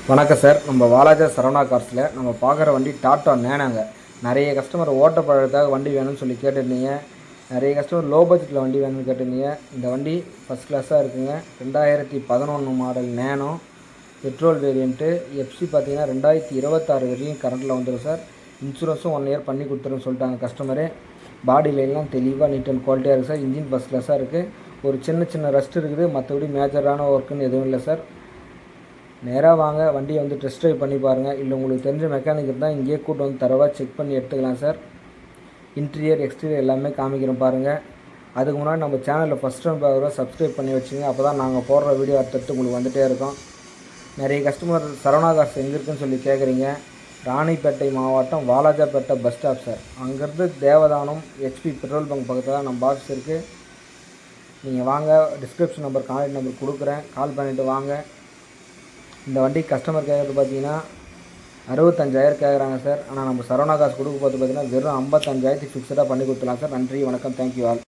வணக்கம் சார். நம்ம வாலாஜா சரவணா கார்ஸில் நம்ம பார்க்குற வண்டி டாட்டா நேனோங்க. நிறைய கஸ்டமர் ஓட்ட பழகத்தாக வண்டி வேணும்னு சொல்லி கேட்டிருந்தீங்க. நிறைய கஸ்டமர் லோ பட்ஜெட்டில் வண்டி வேணும்னு கேட்டிருந்தீங்க. இந்த வண்டி ஃபஸ்ட் கிளாஸாக இருக்குங்க. 2011 model nano petrol variant. FC பார்த்தீங்கன்னா 2026 வரையும் கரண்ட்டில் வந்துடும் சார். இன்சூரன்ஸும் 1 இயர் பண்ணி கொடுத்துருன்னு சொல்லிட்டாங்க கஸ்டமரு. பாடி லைன்லாம் தெளிவாக நீட் அண்ட் குவாலிட்டியாக இருக்குது சார். இன்ஜின் ஃபஸ்ட் கிளாஸாக இருக்குது. ஒரு சின்ன ரெஸ்ட் இருக்குது, மற்றபடி மேஜரான ஒர்க்குன்னு எதுவும் இல்லை சார். நேராக வாங்க, வண்டியை வந்து டெஸ்ட் ட்ரைவ் பண்ணி பாருங்கள். இல்லை உங்களுக்கு தெரிஞ்ச மெக்கானிக் இருந்தால் இங்கேயே கூட்டு வந்து தரவாக செக் பண்ணி எடுத்துக்கலாம் சார். இன்டீரியர் எக்ஸ்டீரியர் எல்லாமே காமிக்கிறோம் பாருங்கள். அதுக்கு முன்னாடி நம்ம சேனலில் ஃபஸ்ட் டைம் பார்க்குறோம், சப்ஸ்கிரைப் பண்ணி வச்சுங்க. அப்போ தான் நாங்கள் போடுற வீடியோ அடுத்தடுத்து உங்களுக்கு வந்துகிட்டே இருக்கோம். நிறைய கஸ்டமர் சரவணா கார்ஸ் எங்கே இருக்குன்னு சொல்லி கேட்குறீங்க. ராணிப்பேட்டை மாவட்டம் வாலாஜாப்பேட்டை பஸ் ஸ்டாப் சார். அங்கேருந்து தேவதானம் ஹெச்பி பெட்ரோல் பங்க் பக்கத்தில் தான் நம்ம ஆஃபீஸ் இருக்குது. நீங்கள் வாங்க, டிஸ்கிரிப்ஷன் நம்பர் கான்டாக்ட் நம்பர் கொடுக்குறேன், கால் பண்ணிவிட்டு வாங்க. இந்த வண்டி கஸ்டமர் கேட்குறது பார்த்தீங்கன்னா 65,000 கேட்குறாங்க சார். ஆனால் நம்ம சரவணா காசு கொடுக்க பார்த்து பார்த்தீங்கன்னா வெறும் 55,000 ஃபிக்ஸடாக பண்ணி கொடுத்துலாம் சார். நன்றி, வணக்கம், தேங்க்யூ ஆல்.